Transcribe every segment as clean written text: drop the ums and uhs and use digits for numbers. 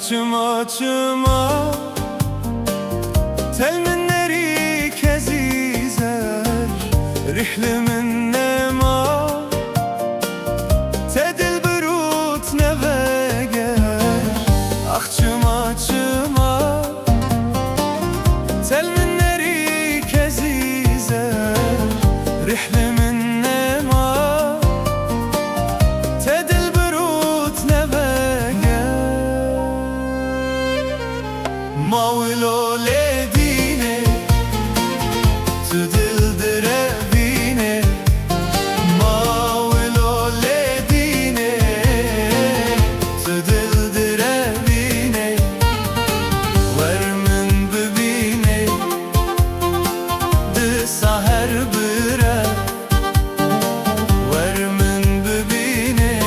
çıma çıma telminleri kezizer rihlimin nema tedil brut neveger ah çıma çıma telminleri kezizer rihlimin nema tedil brut neveger mavlo ledine tedil derevine mavlo ledine tedil derevine vermin bibine de saher bire vermin bibine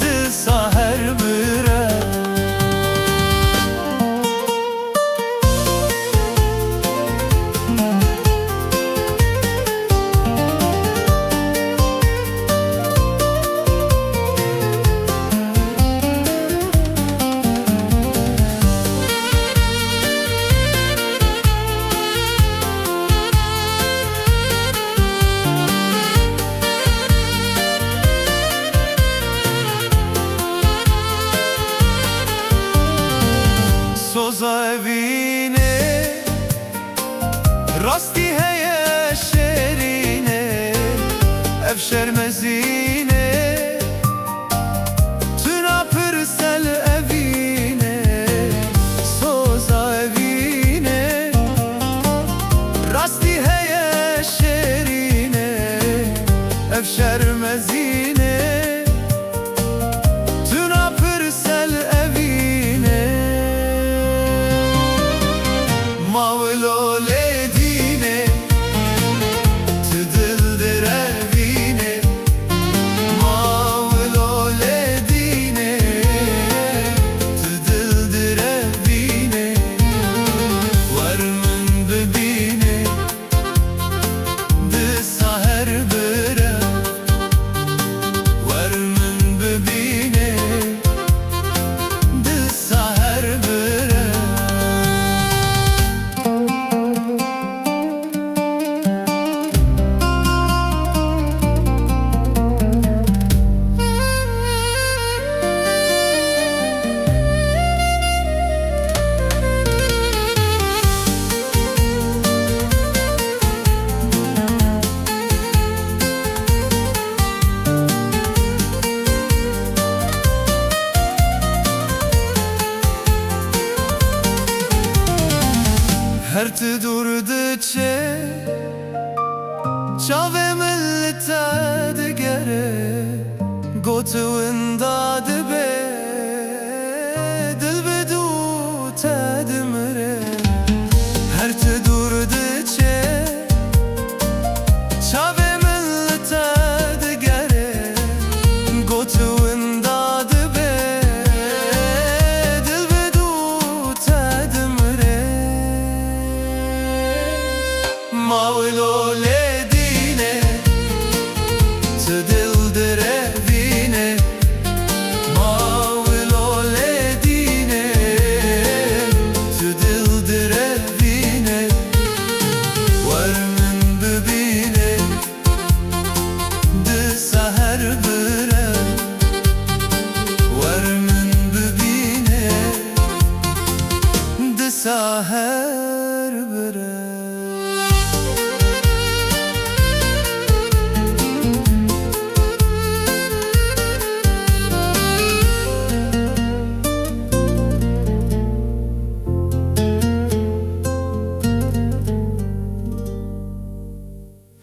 de saher bire Soza evine Rasti heye şerine Evşer mezine Tüna pırsel evine Soza evine Rasti heye şerine Evşer mezine Tüna pırsel evine mavlo ledine tedil derevine mavlo ledine tedil derevine varmin bibine de saher bire varmin bibine de saher bire her durdıçe çave millete de gere gotuğunda de be dil bedu tedmire her durdıçe çave millete de gere gotuğunda de be dil bedu tedmire mavlo ledine tedil derevine mavlo ledine tedil derevine varmin bibine de saher bire varmin bibine de saher